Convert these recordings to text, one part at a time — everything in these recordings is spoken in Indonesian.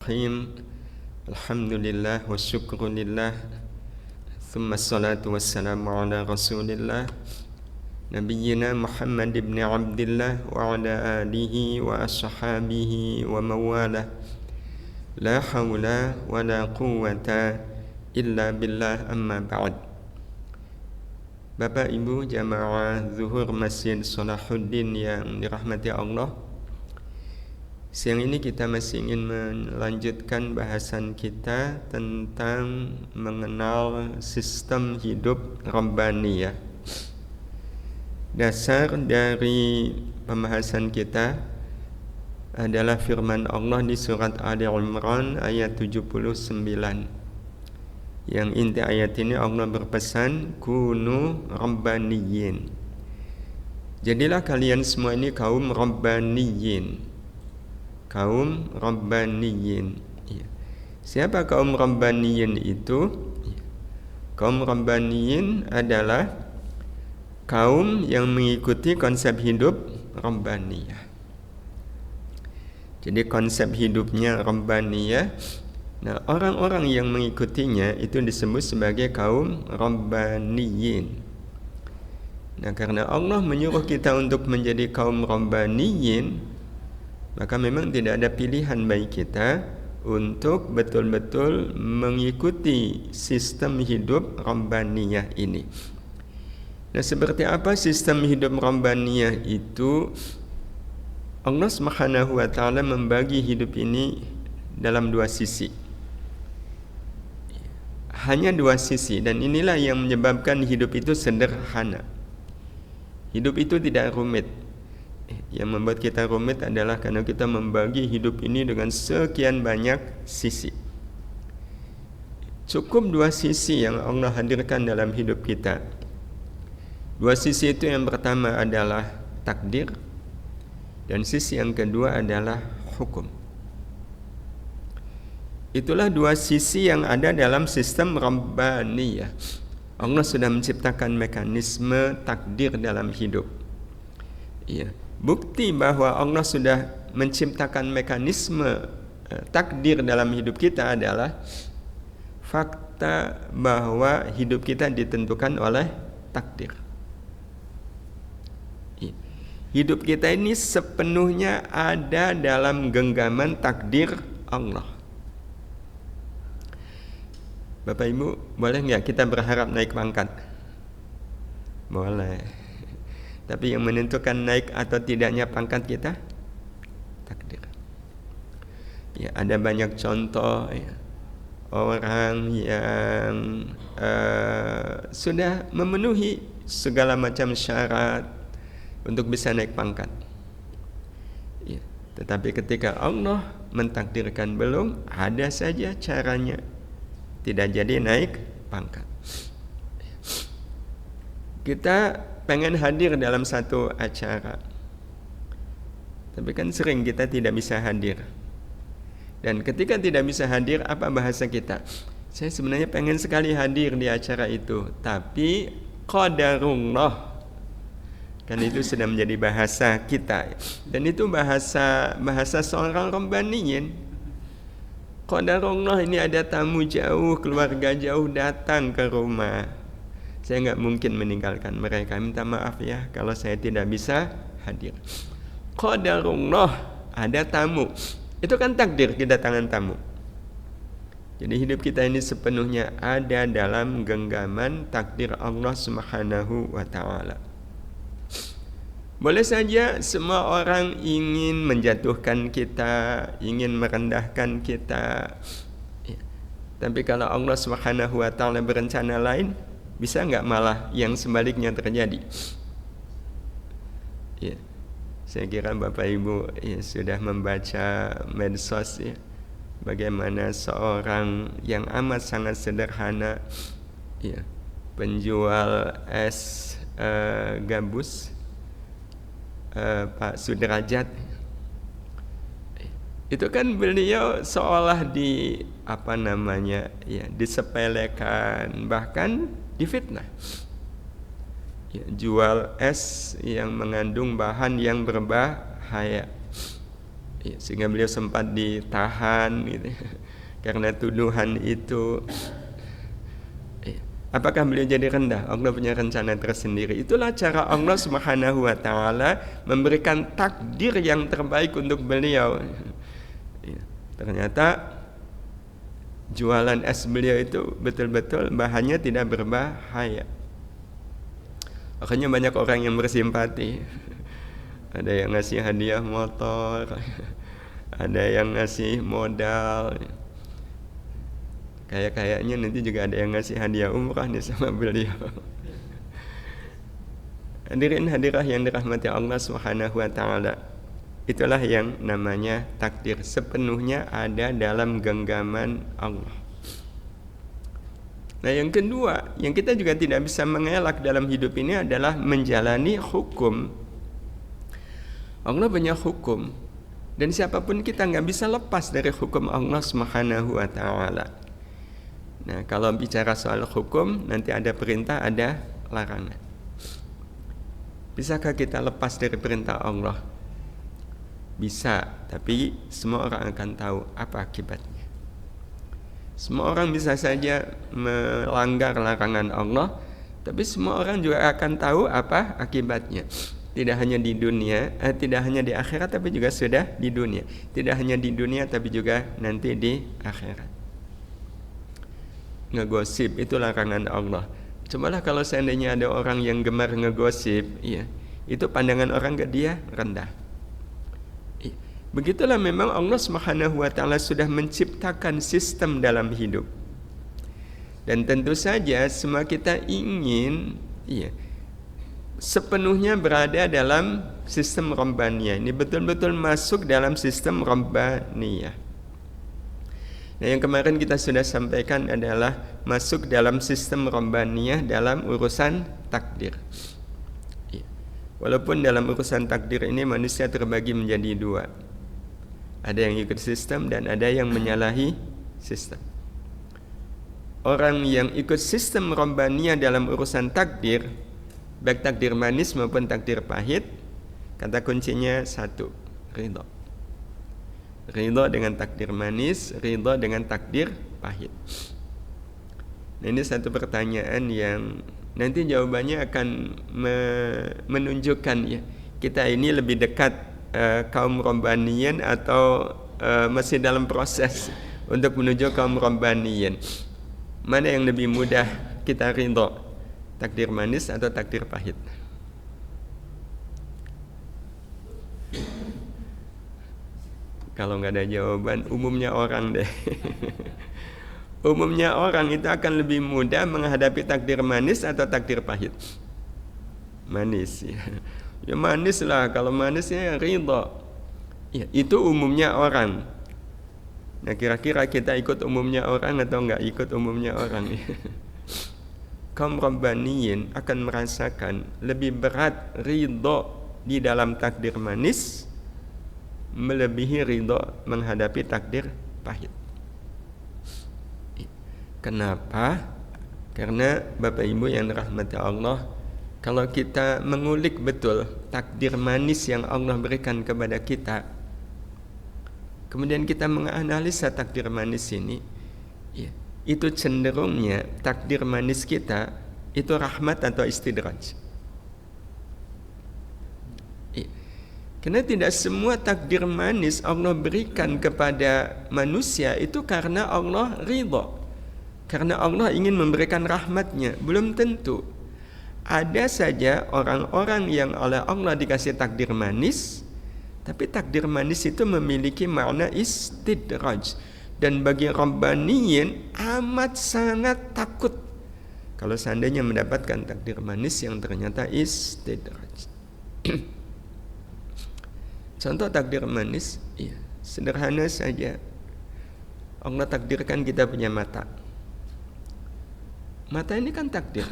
Bismillahirrahmanirrahim. Alhamdulillah wa syukrulillah. Thumma salatu wassalamu ala rasulillah Nabiyyina Muhammad ibn Abdillah wa ala alihi wa ashabihi wa mawalah. La hawla wa la quwwata illa billah, amma ba'd. Bapak Ibu jamaah Zuhur Masjid Salahuddin yang dirahmati Allah, siang ini kita masih ingin melanjutkan bahasan kita tentang mengenal sistem hidup Rabbaniyah. Dasar dari pembahasan kita adalah firman Allah di surat Ali Imran ayat 79. Yang inti ayat ini Allah berpesan, kunu Rabbaniyin. Jadilah kalian semua ini kaum Rabbaniyin. Kaum Rabbaniyin. Siapa kaum Rabbaniyin itu? Kaum Rabbaniyin adalah kaum yang mengikuti konsep hidup Rabbaniyah. Jadi konsep hidupnya Rabbaniyah. Nah, orang-orang yang mengikutinya itu disebut sebagai kaum Rabbaniyin. Nah, karena Allah menyuruh kita untuk menjadi kaum Rabbaniyin, maka memang tidak ada pilihan bagi kita untuk betul-betul mengikuti sistem hidup Rabbaniyah ini. Nah, seperti apa sistem hidup Rabbaniyah itu? Allah Subhanahu wa ta'ala membagi hidup ini dalam dua sisi. Hanya dua sisi, dan inilah yang menyebabkan hidup itu sederhana. Hidup itu tidak rumit. Yang membuat kita rumit adalah karena kita membagi hidup ini dengan sekian banyak sisi. Cukup dua sisi yang Allah hadirkan dalam hidup kita. Dua sisi itu, yang pertama adalah takdir, dan sisi yang kedua adalah hukum. Itulah dua sisi yang ada dalam sistem Rabbaniyah. Allah sudah menciptakan mekanisme takdir dalam hidup. Bukti bahwa Allah sudah menciptakan mekanisme takdir dalam hidup kita adalah fakta bahwa hidup kita ditentukan oleh takdir. Hidup kita ini sepenuhnya ada dalam genggaman takdir Allah. Bapak Ibu, boleh nggak kita berharap naik pangkat? Boleh. Tapi yang menentukan naik atau tidaknya pangkat kita, takdir. Ada banyak contoh orang yang sudah memenuhi segala macam syarat untuk bisa naik pangkat. Tetapi ketika Allah mentakdirkan belum, ada saja caranya tidak jadi naik pangkat. Kita pengen hadir dalam satu acara, tapi kan sering kita tidak bisa hadir. Dan ketika tidak bisa hadir, apa bahasa kita? Saya sebenarnya pengen sekali hadir di acara itu, tapi qadarullah. Kan itu sudah menjadi bahasa kita, dan itu bahasa seorang Rabbaniyin. Qadarullah, ini ada tamu jauh, keluarga jauh datang ke rumah. Saya nggak mungkin meninggalkan mereka. Minta maaf ya kalau saya tidak bisa hadir. Qadarullah, ada tamu. Itu kan takdir kedatangan tamu. Jadi hidup kita ini sepenuhnya ada dalam genggaman takdir Allah Subhanahu wa ta'ala. Boleh saja semua orang ingin menjatuhkan kita, ingin merendahkan kita. Tapi kalau Allah Subhanahu wa ta'ala berencana lain, bisa nggak malah yang sebaliknya terjadi? Saya kira Bapak Ibu sudah membaca medsos bagaimana seorang yang amat sangat sederhana, penjual es gabus, Pak Sudrajat, itu kan beliau seolah disepelekan, bahkan difitnah. Jual es yang mengandung bahan yang berbahaya. Sehingga beliau sempat ditahan gitu, karena tuduhan itu. Apakah beliau jadi rendah? Allah punya rencana tersendiri. Itulah cara Allah Subhanahu wa taala memberikan takdir yang terbaik untuk beliau. Ternyata jualan es beliau itu betul-betul bahannya tidak berbahaya. Makanya banyak orang yang bersimpati. Ada yang ngasih hadiah motor, ada yang ngasih modal. Kayaknya nanti juga ada yang ngasih hadiah umrah nih sama beliau. Hadirin hadirah yang dirahmati Allah Subhanahu wa taala. Itulah yang namanya takdir, sepenuhnya ada dalam genggaman Allah. Nah, yang kedua, yang kita juga tidak bisa mengelak dalam hidup ini adalah menjalani hukum. Allah punya hukum, dan siapapun kita nggak bisa lepas dari hukum Allah Subhanahu wa taala. Nah, kalau bicara soal hukum, nanti ada perintah, ada larangan. Bisakah kita lepas dari perintah Allah? Bisa, tapi semua orang akan tahu apa akibatnya. Semua orang bisa saja melanggar larangan Allah, tapi semua orang juga akan tahu apa akibatnya. Tidak hanya di dunia, tidak hanya di akhirat, tapi juga sudah di dunia. Tidak hanya di dunia, tapi juga nanti di akhirat. Ngegosip itu larangan Allah. Cobalah kalau seandainya ada orang yang gemar ngegosip, itu pandangan orang ke dia rendah. Begitulah memang Allah Subhanahu wa taala sudah menciptakan sistem dalam hidup. Dan tentu saja semua kita ingin sepenuhnya berada dalam sistem Rabbaniyah. Ini betul-betul masuk dalam sistem Rabbaniyah. Nah, yang kemarin kita sudah sampaikan adalah masuk dalam sistem Rabbaniyah dalam urusan takdir. Walaupun dalam urusan takdir ini manusia terbagi menjadi dua. Ada yang ikut sistem dan ada yang menyalahi sistem. Orang yang ikut sistem Rabbaniyah dalam urusan takdir, baik takdir manis maupun takdir pahit, kata kuncinya satu, ridho. Ridho dengan takdir manis, ridho dengan takdir pahit. Nah, ini satu pertanyaan yang nanti jawabannya akan menunjukkan kita ini lebih dekat kaum Rabbaniyin atau masih dalam proses untuk menuju kaum Rabbaniyin. Mana yang lebih mudah kita ridho, takdir manis atau takdir pahit? Kalau nggak ada jawaban, umumnya orang deh. Umumnya orang itu akan lebih mudah menghadapi takdir manis atau takdir pahit. Manis ya. Ya manis lah, kalau manisnya ridho. Ya, itu umumnya orang. Nah, kira-kira kita ikut umumnya orang atau enggak ikut umumnya orang? Kaum Rabbaniyin akan merasakan lebih berat ridho di dalam takdir manis melebihi ridho menghadapi takdir pahit. Kenapa? Karena Bapak Ibu yang dirahmati Allah, kalau kita mengulik betul takdir manis yang Allah berikan kepada kita, kemudian kita menganalisa takdir manis ini, itu cenderungnya takdir manis kita itu rahmat atau istidraj. Karena tidak semua takdir manis Allah berikan kepada manusia itu karena Allah ridha, karena Allah ingin memberikan rahmatnya. Belum tentu. Ada saja orang-orang yang oleh Allah dikasih takdir manis, tapi takdir manis itu memiliki makna istidraj. Dan bagi Rabbaniyin amat sangat takut kalau seandainya mendapatkan takdir manis yang ternyata istidraj. Contoh takdir manis, sederhana saja. Allah takdirkan kita punya mata. Mata ini kan takdir.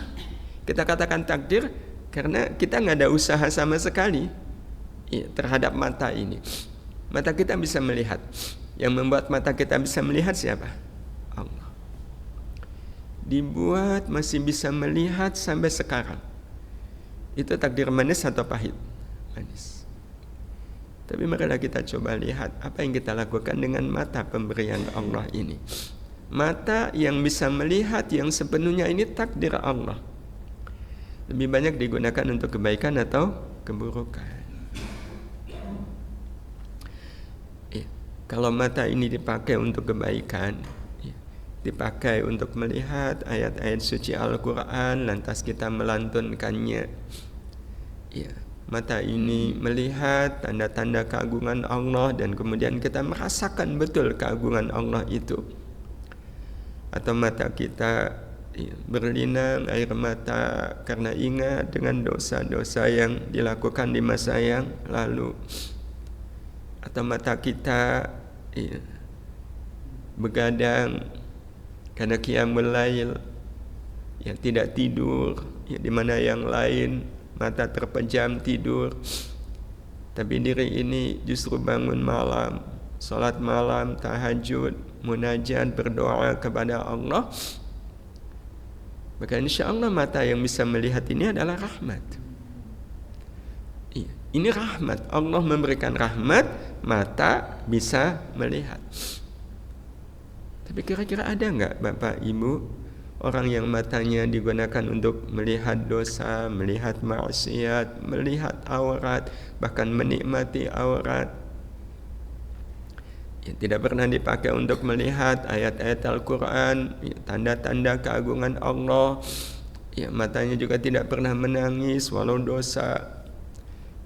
Kita katakan takdir karena kita nggak ada usaha sama sekali terhadap mata ini. Mata kita bisa melihat. Yang membuat mata kita bisa melihat siapa? Allah. Dibuat masih bisa melihat sampai sekarang. Itu takdir manis atau pahit? Manis. Tapi marilah kita coba lihat apa yang kita lakukan dengan mata pemberian Allah ini. Mata yang bisa melihat yang sepenuhnya ini takdir Allah. Lebih banyak digunakan untuk kebaikan atau keburukan. Kalau mata ini dipakai untuk kebaikan, dipakai untuk melihat ayat-ayat suci Al-Quran, lantas kita melantunkannya, mata ini melihat tanda-tanda keagungan Allah dan kemudian kita merasakan betul keagungan Allah itu. Atau mata kita berlinang air mata karena ingat dengan dosa-dosa yang dilakukan di masa yang lalu. Atau mata kita begadang karena qiyamul lail, tidak tidur, di mana yang lain mata terpejam tidur, tapi diri ini justru bangun malam, salat malam, tahajud, munajat, berdoa kepada Allah. Maka insya Allah mata yang bisa melihat ini adalah rahmat. Ini rahmat, Allah memberikan rahmat, mata bisa melihat. Tapi kira-kira ada enggak Bapak Ibu orang yang matanya digunakan untuk melihat dosa, melihat maksiat, melihat aurat, bahkan menikmati aurat, tidak pernah dipakai untuk melihat ayat-ayat Al-Quran, tanda-tanda keagungan Allah, matanya juga tidak pernah menangis walau dosa,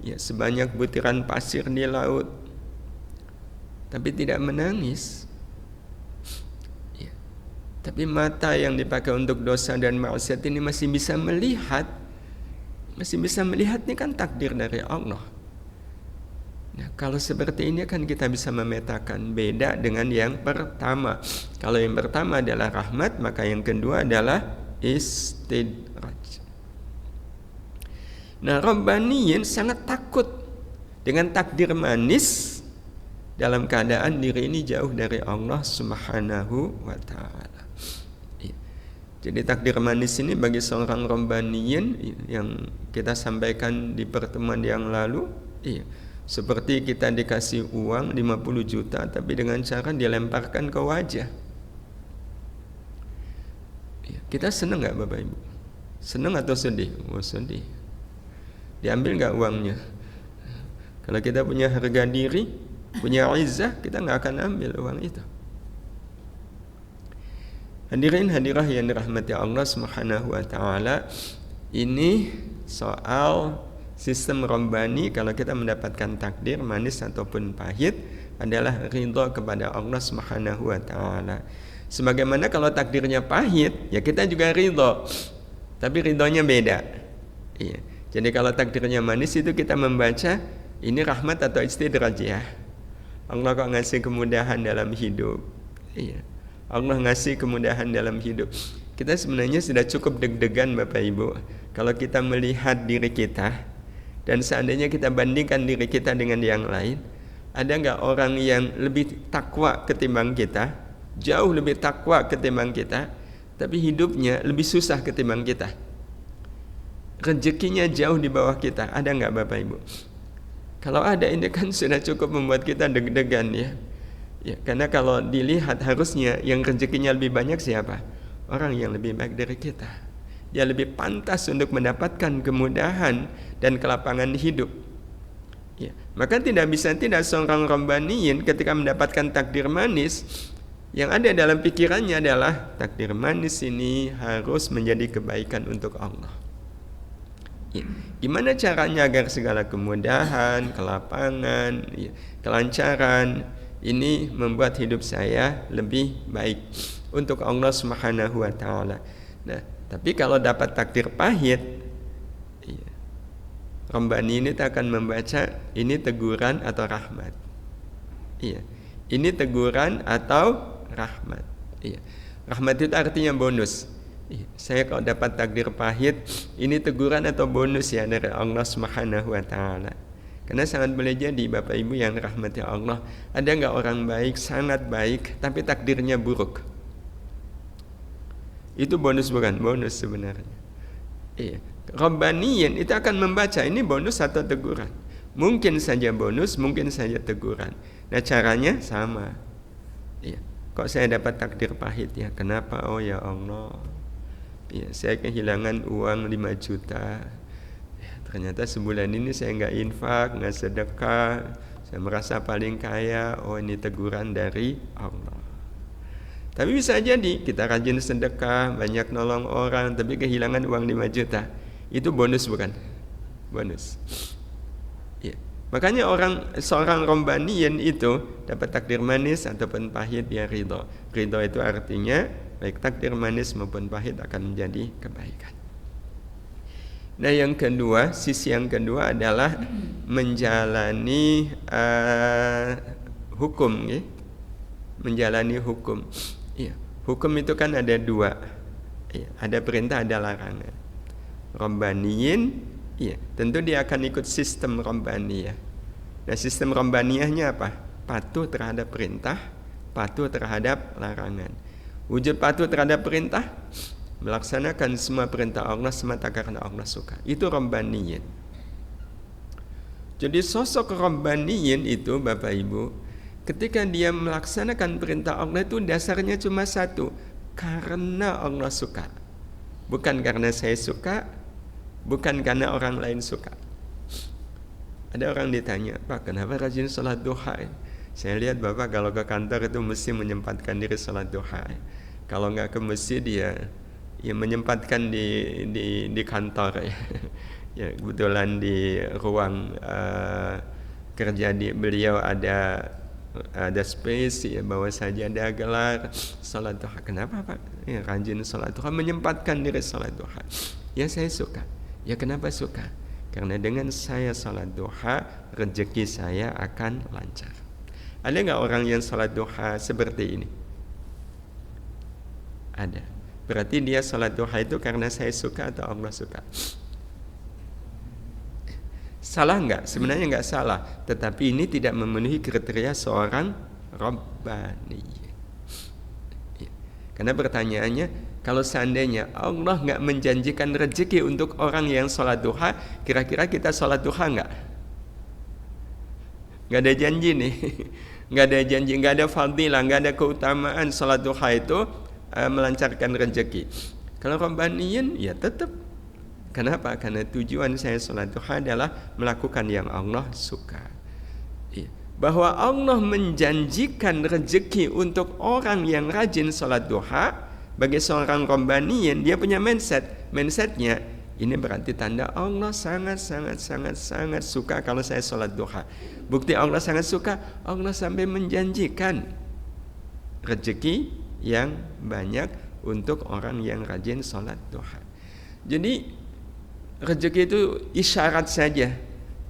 sebanyak butiran pasir di laut, tapi tidak menangis. Tapi mata yang dipakai untuk dosa dan maksiat ini masih bisa melihat. Masih bisa melihat, ini kan takdir dari Allah. Nah, kalau seperti ini kan kita bisa memetakan beda dengan yang pertama. Kalau yang pertama adalah rahmat, maka yang kedua adalah istidraj. Nah, Rabbaniyin sangat takut dengan takdir manis dalam keadaan diri ini jauh dari Allah Subhanahu wa ta'ala. Jadi takdir manis ini bagi seorang Rabbaniyin yang kita sampaikan di pertemuan yang lalu, seperti kita dikasih uang 50 juta tapi dengan cara dilemparkan ke wajah. Kita senang gak Bapak Ibu? Senang atau sedih? Oh, sedih. Diambil gak uangnya? Kalau kita punya harga diri, punya izzah, kita gak akan ambil uang itu. Hadirin hadirah yang dirahmati Allah Subhanahu wa ta'ala, ini soal sistem Rabbani. Kalau kita mendapatkan takdir manis ataupun pahit adalah ridha kepada Allah Subhanahu wa ta'ala. Sebagaimana kalau takdirnya pahit, ya kita juga ridha, tapi ridhonya beda. Jadi kalau takdirnya manis itu kita membaca ini rahmat atau istidraj ya. Allah kok ngasih kemudahan dalam hidup. Allah ngasih kemudahan dalam hidup. Kita sebenarnya sudah cukup deg-degan Bapak Ibu kalau kita melihat diri kita dan seandainya kita bandingkan diri kita dengan yang lain. Ada enggak orang yang lebih takwa ketimbang kita, jauh lebih takwa ketimbang kita, tapi hidupnya lebih susah ketimbang kita, rezekinya jauh di bawah kita? Ada enggak Bapak Ibu? Kalau ada, ini kan sudah cukup membuat kita deg-degan ya. Karena kalau dilihat harusnya yang rezekinya lebih banyak siapa? Orang yang lebih baik dari kita. Dia lebih pantas untuk mendapatkan kemudahan dan kelapangan hidup. Maka tidak bisa tidak seorang Rabbaniyin ketika mendapatkan takdir manis, yang ada dalam pikirannya adalah takdir manis ini harus menjadi kebaikan untuk Allah. Gimana caranya agar segala kemudahan, kelapangan, kelancaran ini membuat hidup saya lebih baik untuk Allah Subhanahu wa ta'ala. Nah, tapi kalau dapat takdir pahit, Rabbani ini akan membaca ini teguran atau rahmat. Ini teguran atau rahmat. Rahmat itu artinya bonus. Saya kalau dapat takdir pahit, ini teguran atau bonus ya dari Allah Subhanahu wa ta'ala. Karena sangat boleh jadi Bapak Ibu yang rahmati Allah, ada enggak orang baik, sangat baik, tapi takdirnya buruk? Itu bonus bukan? Bonus sebenarnya. Rabbaniyin itu akan membaca ini bonus atau teguran. Mungkin saja bonus, mungkin saja teguran. Nah caranya sama. Ya. Kok saya dapat takdir pahit ya? Kenapa? Oh ya Allah, ya, saya kehilangan uang 5 juta. Ya, ternyata sebulan ini saya nggak infak, nggak sedekah. Saya merasa paling kaya. Oh ini teguran dari Allah. Tapi bisa jadi kita rajin sedekah, banyak nolong orang, tapi kehilangan uang 5 juta. Itu bonus bukan? Bonus. Ya. Makanya seorang rombaniyin itu dapat takdir manis ataupun pahit dia ridho. Ridho itu artinya baik takdir manis maupun pahit akan menjadi kebaikan. Nah yang kedua, sisi yang kedua adalah menjalani hukum, ya. Menjalani hukum. Ya. Hukum itu kan ada dua, ya. Ada perintah, ada larangan. Rombaniyin, ya, tentu dia akan ikut sistem rombaniyah. Nah sistem rombaniyahnya apa? Patuh terhadap perintah, patuh terhadap larangan. Wujud patuh terhadap perintah, melaksanakan semua perintah Allah semata karena Allah suka. Itu rombaniyin. Jadi sosok rombaniyin itu Bapak Ibu, ketika dia melaksanakan perintah Allah itu dasarnya cuma satu, karena Allah suka. Bukan karena saya suka, bukan karena orang lain suka. Ada orang ditanya, Pak kenapa rajin sholat duha? Saya lihat Bapak kalau ke kantor itu mesti menyempatkan diri sholat duha. Kalau nggak ke masjid ya menyempatkan di kantor ya. Ya kebetulan di ruang kerja beliau ada space ya, bawa sajadah gelar salat duha. Kenapa Pak? Ya rajin salat duha, menyempatkan diri salat duha. Ya saya suka. Ya kenapa suka? Karena dengan saya salat duha, rezeki saya akan lancar. Ada nggak orang yang salat duha seperti ini? Ada. Berarti dia salat duha itu karena saya suka atau Allah suka? Salah enggak? Sebenarnya enggak salah, tetapi ini tidak memenuhi kriteria seorang Rabbani. Ya. Karena pertanyaannya, kalau seandainya Allah enggak menjanjikan rezeki untuk orang yang sholat duha, kira-kira kita sholat duha enggak? Enggak ada janji nih. Enggak ada janji, enggak ada fadilah, enggak ada keutamaan sholat duha itu melancarkan rezeki. Kalau Rabbaniyin ya tetap. Kenapa? Karena tujuan saya sholat duha adalah melakukan yang Allah suka. Bahwa Allah menjanjikan rezeki untuk orang yang rajin sholat duha, bagi seorang Rabbaniyin dia punya mindsetnya ini berarti tanda Allah sangat suka kalau saya sholat duha. Bukti Allah sangat suka, Allah sampai menjanjikan rezeki yang banyak untuk orang yang rajin sholat duha. Jadi rezeki itu isyarat saja,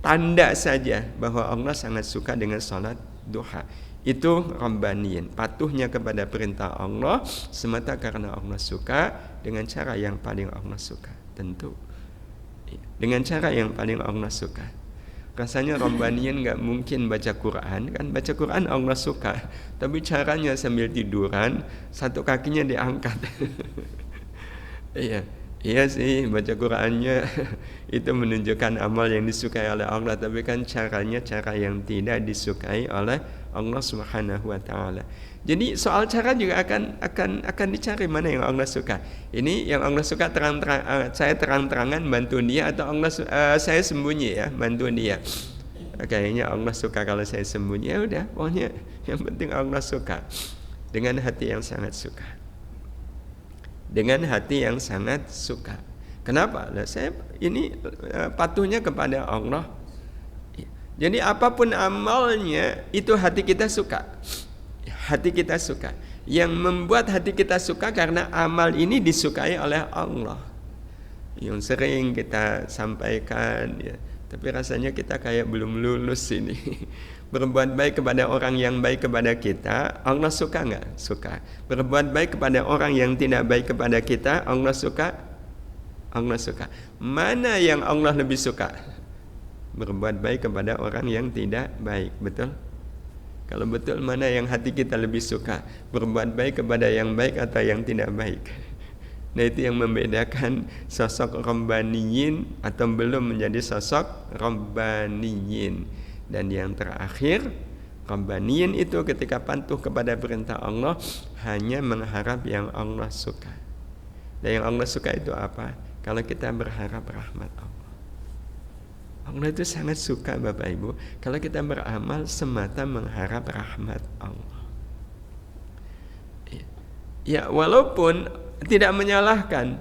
tanda saja bahwa Allah sangat suka dengan salat duha. Itu Rabbaniyin, patuhnya kepada perintah Allah semata karena Allah suka dengan cara yang paling Allah suka. Tentu dengan cara yang paling Allah suka. Rasanya Rabbaniyin gak mungkin baca Quran, kan baca Quran Allah suka, tapi caranya sambil tiduran, satu kakinya diangkat. Iya sih, baca Qur'annya itu menunjukkan amal yang disukai oleh Allah, tapi kan caranya cara yang tidak disukai oleh Allah Subhanahu wa taala. Jadi soal cara juga akan dicari mana yang Allah suka. Ini yang Allah suka saya terang-terangan bantu dia, atau saya sembunyi ya bantu dia. Kayaknya Allah suka kalau saya sembunyi, ya udah, pokoknya yang penting Allah suka dengan hati yang sangat suka. Dengan hati yang sangat suka. Kenapa? Saya ini patuhnya kepada Allah. Jadi apapun amalnya itu hati kita suka. Hati kita suka. Yang membuat hati kita suka karena amal ini disukai oleh Allah. Yang sering kita sampaikan ya, tapi rasanya kita kayak belum lulus ini. Berbuat baik kepada orang yang baik kepada kita, Allah suka enggak? Suka. Berbuat baik kepada orang yang tidak baik kepada kita, Allah suka? Allah suka. Mana yang Allah lebih suka? Berbuat baik kepada orang yang tidak baik, betul? Kalau betul, mana yang hati kita lebih suka? Berbuat baik kepada yang baik atau yang tidak baik? Nah, itu yang membedakan sosok Rabbaniyin atau belum menjadi sosok Rabbaniyin. Dan yang terakhir, Rabbaniyin itu ketika patuh kepada perintah Allah hanya mengharap yang Allah suka. Dan yang Allah suka itu apa? Kalau kita berharap rahmat Allah. Allah itu sangat suka Bapak Ibu kalau kita beramal semata mengharap rahmat Allah. Ya, walaupun tidak menyalahkan.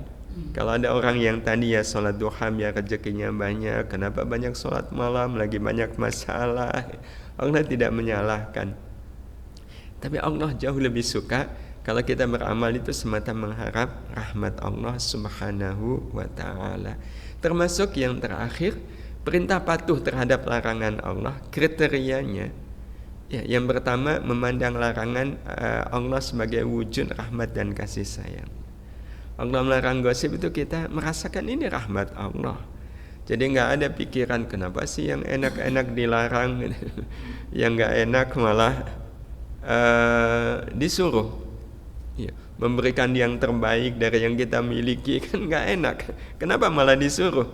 Kalau ada orang yang tadi ya sholat duha ya rezekinya banyak, kenapa banyak sholat malam, lagi banyak masalah. Allah tidak menyalahkan. Tapi Allah jauh lebih suka kalau kita beramal itu semata mengharap rahmat Allah subhanahu wa ta'ala. Termasuk yang terakhir, perintah patuh terhadap larangan Allah, kriterianya ya, yang pertama memandang larangan Allah sebagai wujud rahmat dan kasih sayang. Allah melarang gosip itu kita merasakan ini rahmat Allah. Jadi nggak ada pikiran kenapa sih yang enak-enak dilarang, yang nggak enak malah disuruh. Ya, memberikan yang terbaik dari yang kita miliki kan nggak enak. Kenapa malah disuruh?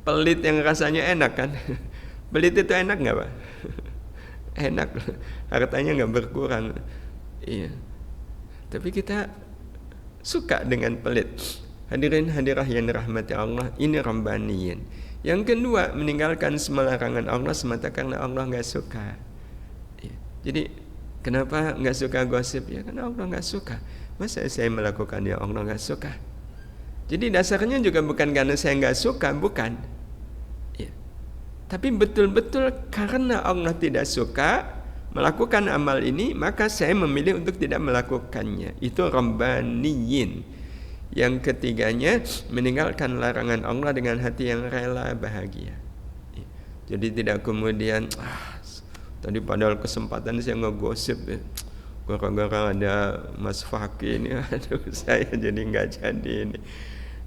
Pelit yang rasanya enak kan? Pelit itu enak nggak Pak? Enak, hartanya nggak berkurang. Iya. Tapi kita suka dengan pelit. Hadirin hadirah yang dirahmati Allah, ini Rabbaniyin. Yang kedua, meninggalkan semua larangan Allah semata karena Allah nggak suka. Iya. Jadi kenapa nggak suka gosip? Ya karena Allah nggak suka. Masa saya melakukan yang Allah nggak suka? Jadi dasarnya juga bukan karena saya nggak suka, bukan. Tapi betul-betul karena Allah tidak suka melakukan amal ini, maka saya memilih untuk tidak melakukannya. Itu Rabbaniyin. Yang ketiganya, meninggalkan larangan Allah dengan hati yang rela bahagia. Jadi tidak kemudian tadi padahal kesempatan saya ngegosip ya, gara-gara ada Mas Fakih ini, aduh saya jadi nggak jadi ini.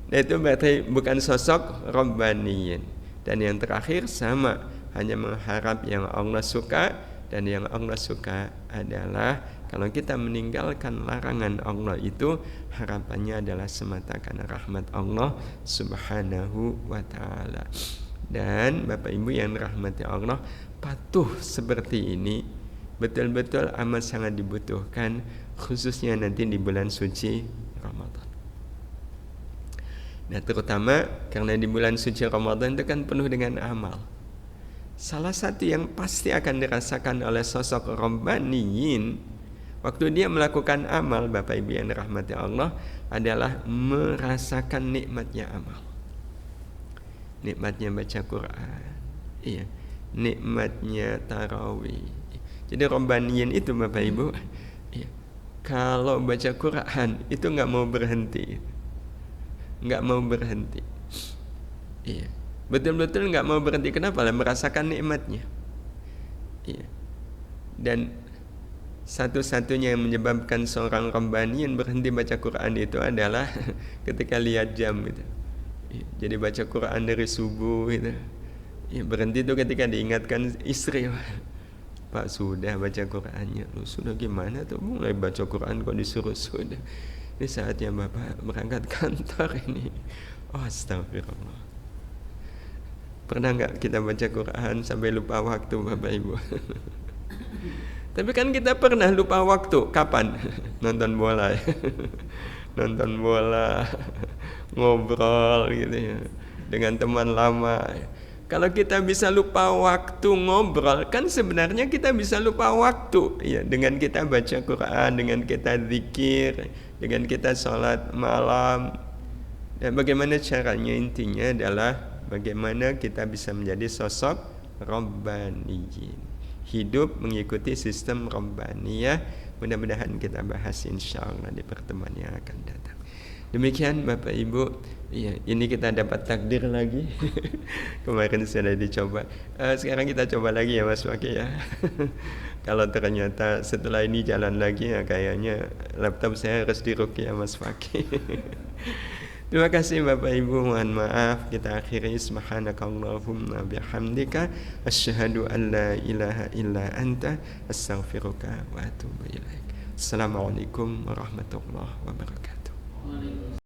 Nah, itu berarti bukan sosok Rabbaniyin. Dan yang terakhir sama, hanya mengharap yang Allah suka. Dan yang Allah suka adalah kalau kita meninggalkan larangan Allah itu, harapannya adalah semata karena rahmat Allah subhanahu wa ta'ala. Dan Bapak Ibu yang dirahmati Allah, patuh seperti ini betul-betul amat sangat dibutuhkan, khususnya nanti di bulan suci Ramadan. Nah, terutama karena di bulan suci Ramadan itu kan penuh dengan amal. Salah satu yang pasti akan dirasakan oleh sosok Rabbaniyin waktu dia melakukan amal, Bapak Ibu yang dirahmati Allah, adalah merasakan nikmatnya amal. Nikmatnya baca Quran. Iya, nikmatnya tarawih. Jadi Rabbaniyin itu Bapak Ibu, iya, kalau baca Quran itu nggak mau berhenti. Nggak mau berhenti. Iya, betul-betul nggak mau berhenti. Kenapa? Merasakan nikmatnya. Iya. Dan satu-satunya yang menyebabkan seorang Rabbaniyin berhenti baca Quran itu adalah ketika lihat jam itu. Iya. Jadi baca Quran dari subuh itu. Iya, berhenti itu ketika diingatkan istri. Pak sudah baca Qurannya. Lu sudah gimana tuh? Mulai baca Quran kok disuruh sudah. Ini saatnya Bapak berangkat kantor ini. Oh, astagfirullah. Pernah nggak kita baca Quran sampai lupa waktu Bapak Ibu? Tapi kan kita pernah lupa waktu. Kapan? Nonton bola ya. Nonton bola, ngobrol gitu ya, dengan teman lama. Kalau kita bisa lupa waktu ngobrol, kan sebenarnya kita bisa lupa waktu ya, dengan kita baca Quran, dengan kita zikir, dengan kita sholat malam. Dan bagaimana caranya? Intinya adalah bagaimana kita bisa menjadi sosok Rabbaniyin, hidup mengikuti sistem Rabbaniyah. Mudah-mudahan kita bahas insyaallah di pertemuan yang akan datang. Demikian Bapak Ibu, ya, ini kita dapat takdir lagi. Kemarin sudah dicoba, sekarang kita coba lagi ya Mas Fakih ya. Kalau ternyata setelah ini jalan lagi ya, kayaknya laptop saya harus diruqyah Mas Fakih. Terima kasih Bapak Ibu, mohon maaf. Kita akhiri subhanakallahumma bihamdika asyhadu an la ilaha illa anta astaghfiruka wa atubu ilaik. Assalamualaikum warahmatullahi wabarakatuh.